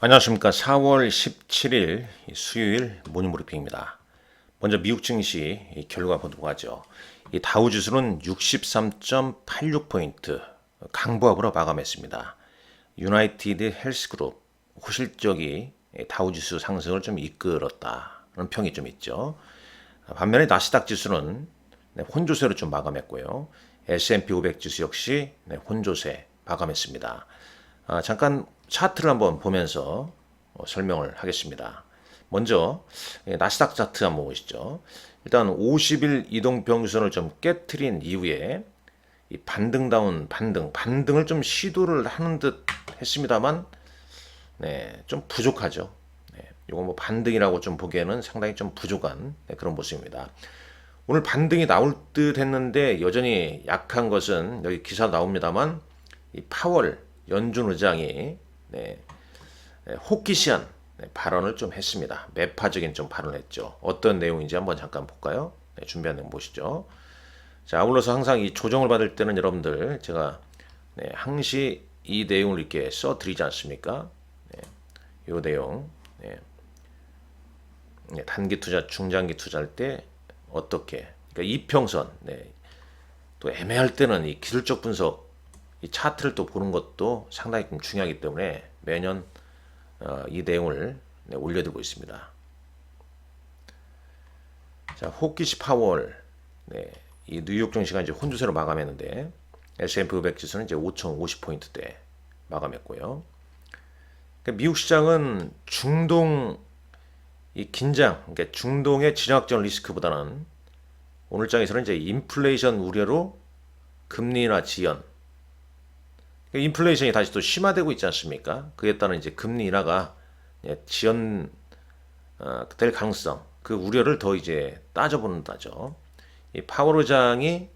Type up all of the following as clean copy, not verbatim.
안녕하십니까. 4월 17일 수요일 모닝브리핑입니다. 먼저 미국 증시 결과 보도록 하죠. 이 다우지수는 63.86포인트 강보합으로 마감했습니다. 유나이티드 헬스그룹 호실적이 다우지수 상승을 좀 이끌었다는 평이 좀 있죠. 반면에 나스닥 지수는 혼조세로 좀 마감했고요. S&P 500 지수 역시 혼조세 마감했습니다. 잠깐 차트를 한번 보면서 설명을 하겠습니다. 먼저 나스닥 차트 한번 보시죠. 일단 50일 이동평균선을 좀 깨트린 이후에 이 반등다운 반등을 좀 시도를 하는 듯 했습니다만 좀 부족하죠. 이거 뭐 반등이라고 좀 보기에는 상당히 좀 부족한 그런 모습입니다. 오늘 반등이 나올 듯 했는데 여전히 약한 것은 여기 기사 나옵니다만 이 파월 연준 의장이 호기시한 발언을 좀 했습니다. 매파적인 좀 발언을 했죠. 어떤 내용인지 한번 잠깐 볼까요? 준비한 내용 보시죠. 자, 아울러서 항상 이 조정을 받을 때는 여러분들 제가 항시 이 내용을 이렇게 써드리지 않습니까? 이 내용 단기 투자, 중장기 투자할 때 어떻게 그러니까 이평선 또 애매할 때는 이 기술적 분석 이 차트를 또 보는 것도 상당히 좀 중요하기 때문에 매년 이 내용을 올려드리고 있습니다. 자, 호키시 파월 이 뉴욕 증시가 이제 혼조세로 마감했는데 S&P 500 지수는 이제 5,050포인트대 마감했고요. 그러니까 미국 시장은 중동 이 긴장, 그러니까 중동의 지정학적 리스크보다는 오늘 장에서는 이제 인플레이션 우려로 금리 인하 지연, 인플레이션이 다시 또 심화되고 있지 않습니까? 그에 따른 이제 금리 인하가 지연 될 가능성, 그 우려를 더 이제 따져본다죠. 이 파월 의장이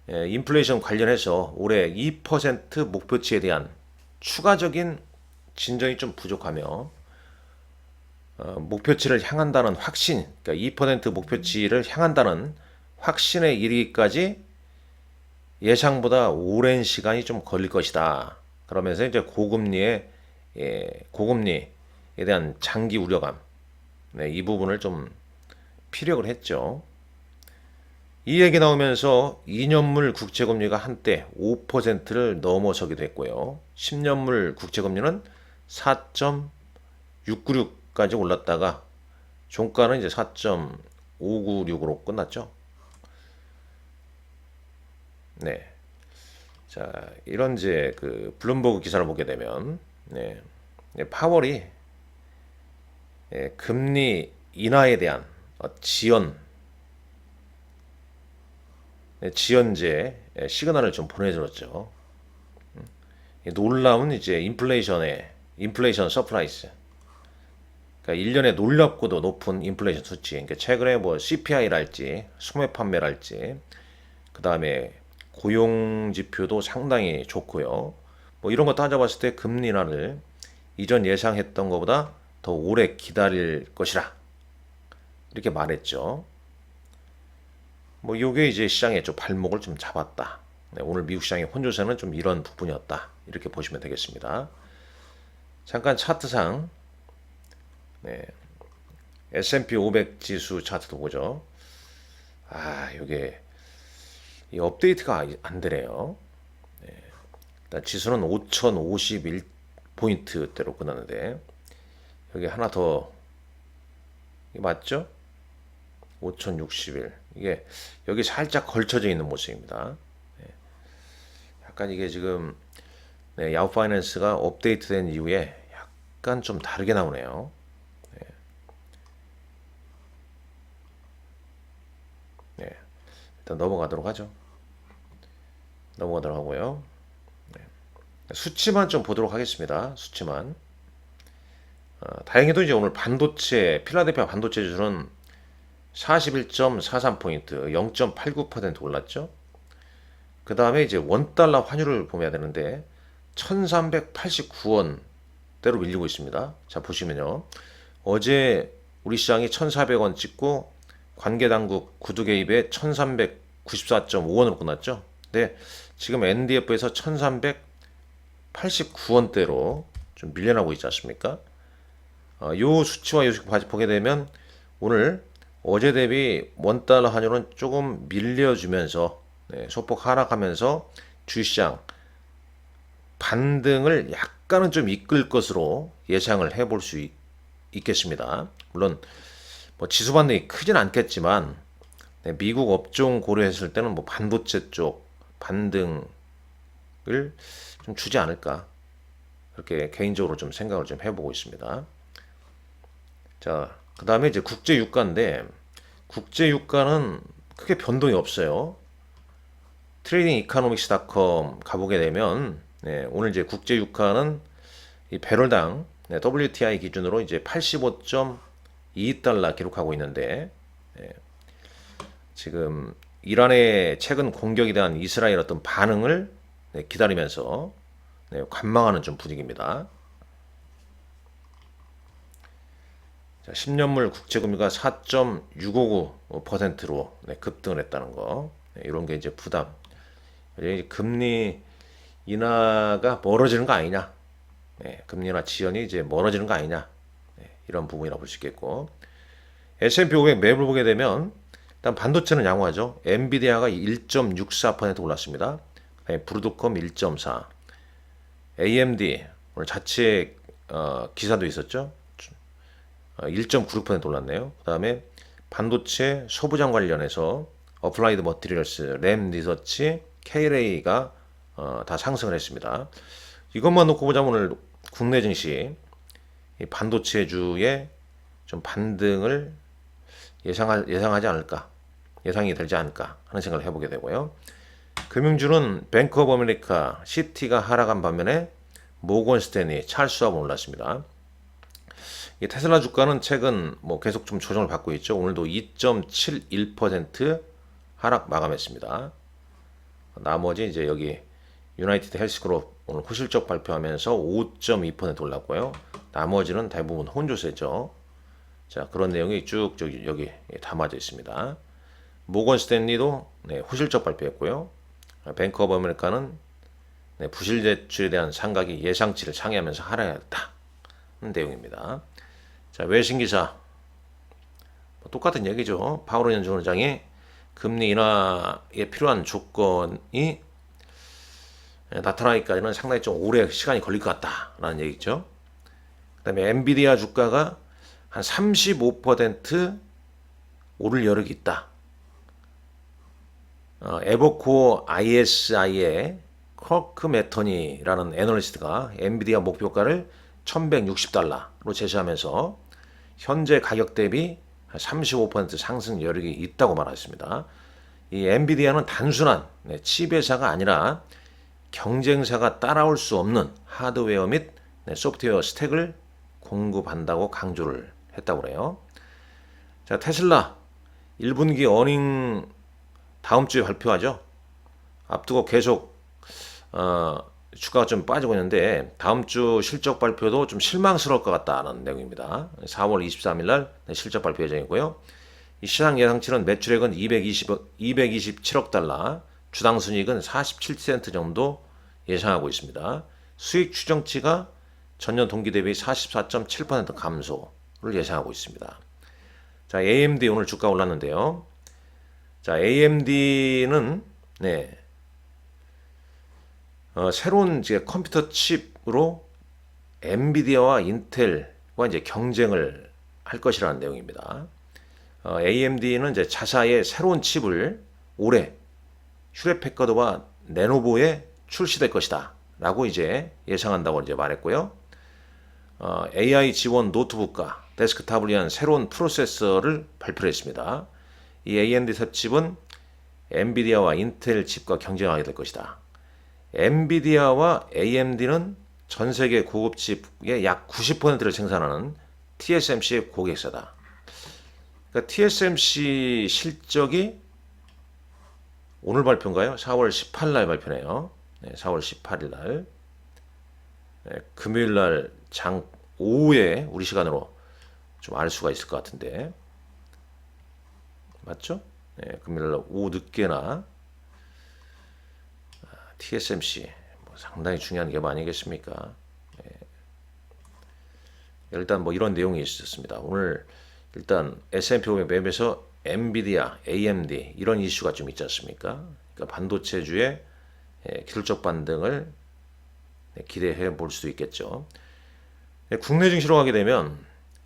인플레이션 관련해서 올해 2% 목표치에 대한 추가적인 진전이 좀 부족하며 목표치를 향한다는 확신, 그러니까 2% 목표치를 향한다는 확신에 이르기까지 예상보다 오랜 시간이 좀 걸릴 것이다. 그러면서 이제 고금리에 대한 장기 우려감, 이 부분을 좀 피력을 했죠. 이 얘기 나오면서 2년물 국채금리가 한때 5%를 넘어서기도 했고요. 10년물 국채금리는 4.696까지 올랐다가 종가는 이제 4.596으로 끝났죠. 네. 자, 이런 이제 그 블룸버그 기사를 보게 되면 파월이 금리 인하에 대한 지연제 시그널을 좀 보내줬죠. 놀라운 이제 인플레이션 서프라이즈. 그러니까 1년에 놀랍고도 높은 인플레이션 수치. 그러니까 최근에 뭐 CPI랄지 소매 판매랄지 그 다음에 고용 지표도 상당히 좋고요. 뭐 이런 거 따져봤을 때 금리 인하를 이전 예상했던 것보다 더 오래 기다릴 것이라 이렇게 말했죠. 뭐 요게 이제 시장의 좀 발목을 좀 잡았다. 오늘 미국 시장의 혼조세는 좀 이런 부분이었다. 이렇게 보시면 되겠습니다. 잠깐 차트상 S&P 500 지수 차트도 보죠. 요게 이 업데이트가 안 되네요. 일단 지수는 5,051포인트대로 끝났는데 여기 하나 더 맞죠? 5,061 이게 여기 살짝 걸쳐져 있는 모습입니다. 약간 이게 지금 야후 파이낸스가 업데이트된 이후에 약간 좀 다르게 나오네요. 일단 넘어가도록 하죠. 넘어가도록 하고요. 수치만 좀 보도록 하겠습니다. 수치만. 다행히도 이제 오늘 필라델피아 반도체 지수는 41.43포인트, 0.89% 올랐죠. 그 다음에 이제 원달러 환율을 보면 되는데 1389원대로 밀리고 있습니다. 자, 보시면요. 어제 우리 시장이 1400원 찍고 관계당국 구두 개입에 1394.5원으로 끝났죠. 네, 지금 NDF에서 1389원대로 좀 밀려나고 있지 않습니까? 요 수치와 요 수치 보게 되면 오늘 어제 대비 원달러 환율은 조금 밀려주면서 소폭 하락하면서 주시장 반등을 약간은 좀 이끌 것으로 예상을 해볼 수 있겠습니다. 물론 뭐 지수 반등이 크진 않겠지만 미국 업종 고려했을 때는 뭐 반도체 쪽 반등을 좀 주지 않을까 그렇게 개인적으로 좀 생각을 좀 해보고 있습니다. 자, 그 다음에 이제 국제 유가인데 국제 유가는 크게 변동이 없어요. 트레이딩 이코노믹스닷컴 가보게 되면 오늘 이제 국제 유가는 이 배럴당 WTI 기준으로 이제 85.2달러 기록하고 있는데 지금 이란의 최근 공격에 대한 이스라엘 어떤 반응을 기다리면서 관망하는 좀 분위기입니다. 자, 10년물 국채금리가 4.659%로 급등을 했다는 거. 이런 게 이제 부담. 금리 인하가 멀어지는 거 아니냐. 금리 인하 지연이 이제 멀어지는 거 아니냐. 이런 부분이라고 볼 수 있겠고. S&P 500 맵을 보게 되면 일단 반도체는 양호하죠. 엔비디아가 1.64% 올랐습니다. 브루드컴 1.4%. AMD 오늘 자체 기사도 있었죠. 1.96% 올랐네요. 그 다음에 반도체 소부장 관련해서 어플라이드 머티리얼스, 램 리서치, KLA가 다 상승을 했습니다. 이것만 놓고 보자면 오늘 국내 증시 반도체주의 좀 반등을 예상하지 않을까, 예상이 되지 않을까 하는 생각을 해보게 되고요. 금융주는 뱅크 오브 아메리카, 시티가 하락한 반면에 모건 스탠리, 찰스하고 올랐습니다. 이 테슬라 주가는 최근 뭐 계속 좀 조정을 받고 있죠. 오늘도 2.71% 하락 마감했습니다. 나머지 이제 여기 유나이티드 헬스그룹 오늘 후실적 발표하면서 5.2% 올랐고요. 나머지는 대부분 혼조세죠. 자, 그런 내용이 쭉 여기 담아져 있습니다. 모건 스탠리도 후실적 발표했고요. 뱅크 오브 아메리카는 부실 대출에 대한 상각이 예상치를 상회하면서 하락했다는 내용입니다. 자, 외신 기사 똑같은 얘기죠. 파월 연준의장이 금리 인하에 필요한 조건이 나타나기까지는 상당히 좀 오래 시간이 걸릴 것 같다라는 얘기죠. 그다음에 엔비디아 주가가 한 35% 오를 여력이 있다. 에버코어 ISI의 커크 매터니라는 애널리스트가 엔비디아 목표가를 1160달러로 제시하면서 현재 가격 대비 35% 상승 여력이 있다고 말했습니다. 이 엔비디아는 단순한 칩 회사가 아니라 경쟁사가 따라올 수 없는 하드웨어 및 소프트웨어 스택을 공급한다고 강조를 했다고 그래요. 자, 테슬라 1분기 어닝 다음 주에 발표하죠. 앞두고 계속 주가가 좀 빠지고 있는데 다음 주 실적 발표도 좀 실망스러울 것 같다는 내용입니다. 4월 23일 날 실적 발표 예정이고요. 이 시장 예상치는 매출액은 227억 달러, 주당 순이익은 47센트 정도 예상하고 있습니다. 수익 추정치가 전년 동기 대비 44.7% 감소를 예상하고 있습니다. 자, AMD 오늘 주가 올랐는데요. 자, AMD는 새로운 이제 컴퓨터 칩으로 엔비디아와 인텔과 이제 경쟁을 할 것이라는 내용입니다. AMD는 이제 자사의 새로운 칩을 올해 휴레패커드와 레노버에 출시될 것이다라고 이제 예상한다고 이제 말했고요. AI 지원 노트북과 데스크탑을 위한 새로운 프로세서를 발표했습니다. 이 AMD 칩은 엔비디아와 인텔 칩과 경쟁하게 될 것이다. 엔비디아와 AMD는 전 세계 고급 칩의 약 90%를 생산하는 TSMC의 고객사다. 그러니까 TSMC 실적이 오늘 발표인가요? 4월 18일 날 발표네요. 4월 18일 날. 금요일 날 오후에 우리 시간으로 좀 알 수가 있을 것 같은데. 맞죠? 금요일 날 오후 늦게나 TSMC 상당히 중요한 기업 아니겠습니까? 일단 뭐 이런 내용이 있었습니다. 오늘 일단 S&P 500 맵에서 엔비디아, AMD 이런 이슈가 좀 있지 않습니까? 그러니까 반도체주의 기술적 반등을 기대해 볼 수 있겠죠. 국내 증시로 가게 되면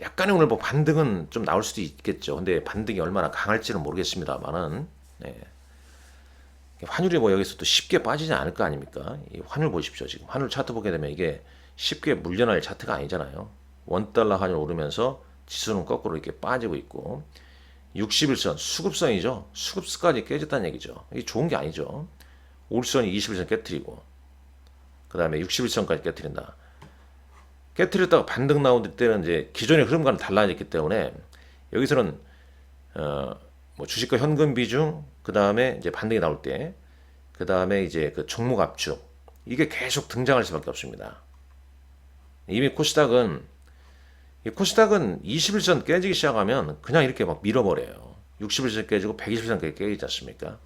약간의 오늘 뭐 반등은 좀 나올 수도 있겠죠. 근데 반등이 얼마나 강할지는 모르겠습니다만은 환율이 뭐 여기서 또 쉽게 빠지지 않을 거 아닙니까? 이 환율 보십시오. 지금 환율 차트 보게 되면 이게 쉽게 물려날 차트가 아니잖아요. 원달러 환율 오르면서 지수는 거꾸로 이렇게 빠지고 있고 61선 수급선이죠. 수급선까지 깨졌다는 얘기죠. 이게 좋은 게 아니죠. 올선이 21선 깨트리고 그 다음에 61선까지 깨트린다. 깨트렸다가 반등 나올 때는 이제 기존의 흐름과는 달라졌기 때문에 여기서는 뭐 주식과 현금 비중 그 다음에 이제 반등이 나올 때 그 다음에 이제 그 종목 압축 이게 계속 등장할 수밖에 없습니다. 이미 코스닥은 21선 깨지기 시작하면 그냥 이렇게 막 밀어버려요. 61선 깨지고 120선까지 깨지지 않습니까?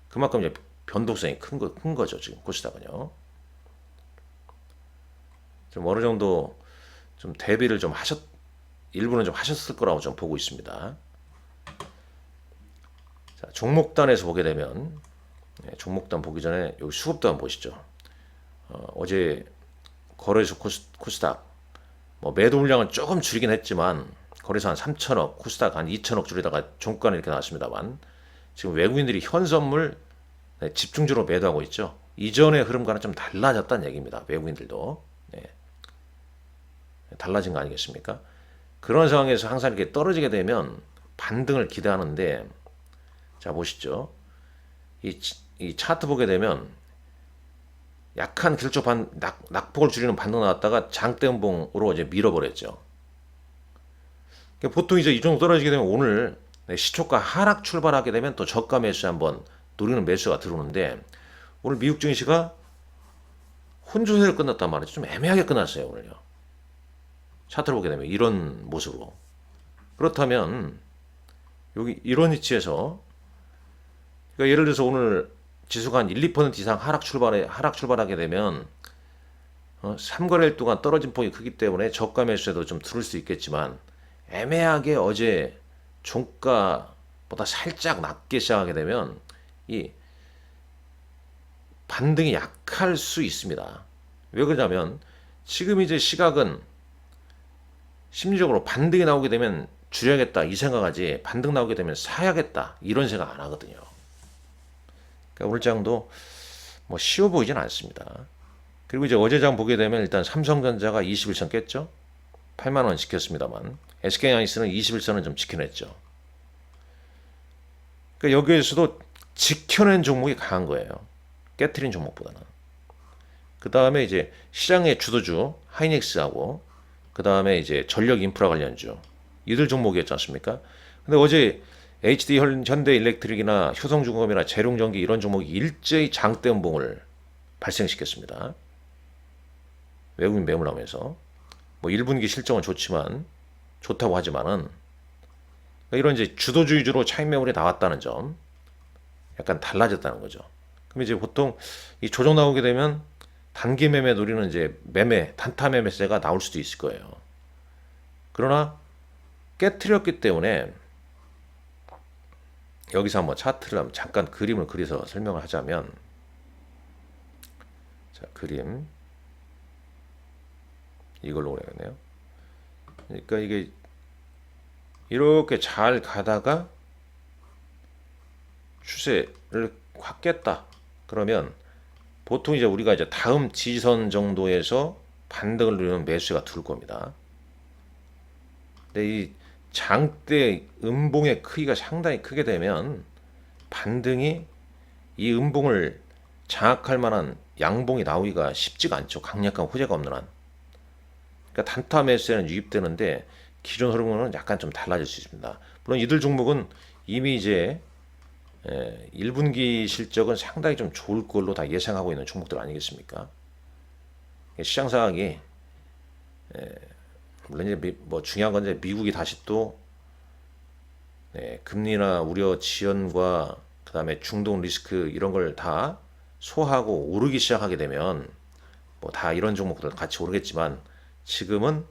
그만큼 이제 변동성이 큰 거죠, 지금 코스닥은요. 좀 어느 정도 좀 대비를 좀 일부는 좀 하셨을 거라고 좀 보고 있습니다. 자, 종목단에서 보게 되면, 종목단 보기 전에 여기 수급단 보시죠. 어제 거래소 코스닥, 뭐 매도 물량은 조금 줄이긴 했지만, 거래소 한 3천억, 코스닥 한 2천억 줄이다가 종가는 이렇게 나왔습니다만, 지금 외국인들이 현 선물 집중적으로 매도하고 있죠. 이전의 흐름과는 좀 달라졌다는 얘기입니다. 외국인들도. 달라진 거 아니겠습니까? 그런 상황에서 항상 이렇게 떨어지게 되면 반등을 기대하는데, 자, 보시죠. 이 차트 보게 되면 약한 기술적 낙폭을 줄이는 반등 나왔다가 장대음봉으로 이제 밀어버렸죠. 그러니까 보통 이제 이 정도 떨어지게 되면 오늘 시초가 하락 출발하게 되면 또 저가 매수 한번 노리는 매수가 들어오는데 오늘 미국 증시가 혼조세를 끝났단 말이죠. 좀 애매하게 끝났어요, 오늘요. 차트를 보게 되면 이런 모습으로. 그렇다면 여기 이런 위치에서 그러니까 예를 들어서 오늘 지수가 한 1, 2% 이상 하락 출발하게 되면 3거래일 동안 떨어진 폭이 크기 때문에 저가 매수에도 좀 들을 수 있겠지만 애매하게 어제 종가보다 살짝 낮게 시작하게 되면 이 반등이 약할 수 있습니다. 왜 그러냐면 지금 이제 시각은 심리적으로 반등이 나오게 되면 줄여야겠다 이 생각하지 반등 나오게 되면 사야겠다 이런 생각 안 하거든요. 그러니까 오늘 장도 뭐 쉬워 보이진 않습니다. 그리고 이제 어제 장 보게 되면 일단 삼성전자가 21선 깼죠. 8만 원 지켰습니다만 SK하이닉스는 21선은 좀 지켜냈죠. 그러니까 여기에서도 지켜낸 종목이 강한 거예요. 깨트린 종목보다는. 그 다음에 이제 시장의 주도주 하이닉스하고 그 다음에 이제 전력 인프라 관련주 이들 종목이었지 않습니까? 근데 어제 HD 현대일렉트릭이나 효성중공업이나 재룡전기 이런 종목이 일제히 장대음봉을 발생시켰습니다. 외국인 매물하면서 뭐 1분기 실적은 좋다고 하지만은 이런 이제 주도주 위주로 차익 매물이 나왔다는 점 약간 달라졌다는 거죠. 그럼 이제 보통 이 조정 나오게 되면 단기 매매 노리는 이제 단타 매매세가 나올 수도 있을 거예요. 그러나 깨트렸기 때문에 여기서 한번 차트를 한번 잠깐 그림을 그려서 설명을 하자면 자, 그림 이걸로 그려야겠네요. 그러니까 이게 이렇게 잘 가다가 추세를 확 깼다. 그러면 보통 이제 우리가 이제 다음 지지선 정도에서 반등을 누리는 매수가 들어올 겁니다. 근데 이 장대 음봉의 크기가 상당히 크게 되면 반등이 이 음봉을 장악할 만한 양봉이 나오기가 쉽지가 않죠. 강력한 호재가 없는 한. 그러니까 단타 매수에는 유입되는데 기존 흐름은 약간 좀 달라질 수 있습니다. 물론 이들 종목은 이미 이제 1분기 실적은 상당히 좀 좋을 걸로 다 예상하고 있는 종목들 아니겠습니까? 시장 상황이 물론 이제 뭐 중요한 건 이제 미국이 다시 또 금리나 우려 지연과 그다음에 중동 리스크 이런 걸 다 소화하고 오르기 시작하게 되면 뭐 다 이런 종목들 같이 오르겠지만 지금은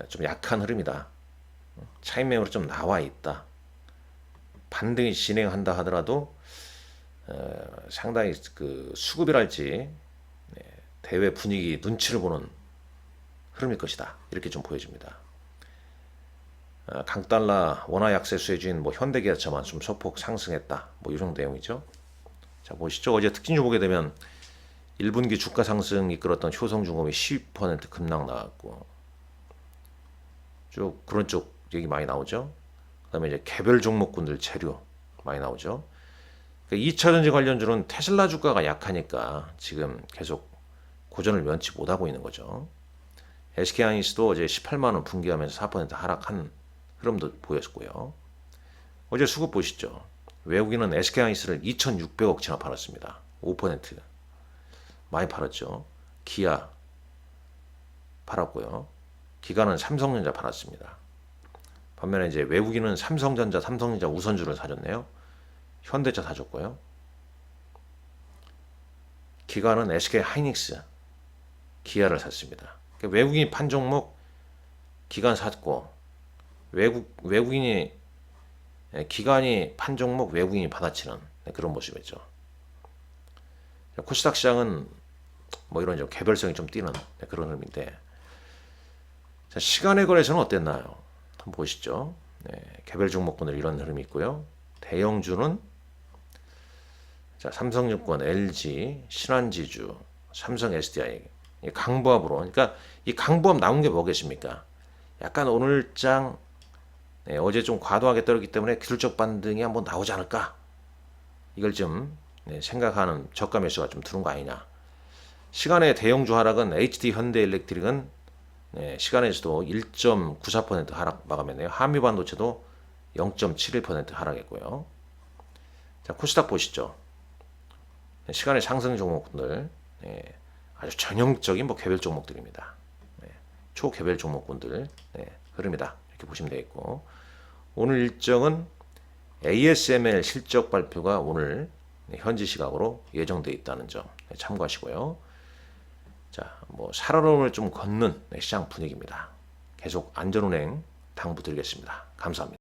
좀 약한 흐름이다. 차익 매물이 좀 나와 있다. 반등이 진행한다 하더라도 상당히 그 수급이랄지 대외 분위기 눈치를 보는 흐름일 것이다. 이렇게 좀 보여집니다. 강달러 원화 약세 수혜주인 뭐 현대기아차만 좀 소폭 상승했다. 뭐 이 정도 내용이죠. 자 보시죠. 어제 특징주 보게 되면 1분기 주가 상승 이끌었던 효성중공업이 12% 급락 나왔고 쭉 그런 쪽 얘기 많이 나오죠. 그다음에 이제 개별 종목군들 재료 많이 나오죠. 그러니까 2차전지 관련주는 테슬라 주가가 약하니까 지금 계속 고전을 면치 못하고 있는 거죠. SK하이닉스도 어제 18만 원 붕괴하면서 4% 하락한 흐름도 보였고요. 어제 수급 보시죠. 외국인은 SK하이닉스를 2,600억치나 팔았습니다. 5% 많이 팔았죠. 기아 팔았고요. 기관은 삼성전자 팔았습니다. 반면에 이제 외국인은 삼성전자 우선주를 사줬네요. 현대차 사줬고요. 기관은 SK하이닉스, 기아를 샀습니다. 그러니까 외국인이 판 종목 기관 샀고 외국인이 기관이 판 종목 외국인이 받아치는 그런 모습이죠. 코스닥 시장은 뭐 이런 좀 개별성이 좀 띄는 그런 흐름인데 자, 시간의 거래소는 어땠나요? 한번 보시죠. 개별 종목군들 이런 흐름이 있고요. 대형주는 자, 삼성증권, LG, 신한지주, 삼성 SDI 강보합으로 그러니까 이 강보합 나온 게 뭐겠습니까? 약간 오늘장 어제 좀 과도하게 떨었기 때문에 기술적 반등이 한번 나오지 않을까? 이걸 좀 생각하는 저가 매수가 좀 들어온 거 아니냐? 시간의 대형주 하락은 HD 현대일렉트릭은 시간에서도 1.94% 하락 마감했네요. 한미반도체도 0.71% 하락했고요. 자, 코스닥 보시죠. 시간의 상승 종목군들 아주 전형적인 뭐 개별 종목들입니다. 초개별 종목군들 흐름이다. 이렇게 보시면 되겠고 오늘 일정은 ASML 실적 발표가 오늘 현지 시각으로 예정되어 있다는 점 참고하시고요. 자, 뭐 살얼음을 좀 걷는 시장 분위기입니다. 계속 안전운행 당부드리겠습니다. 감사합니다.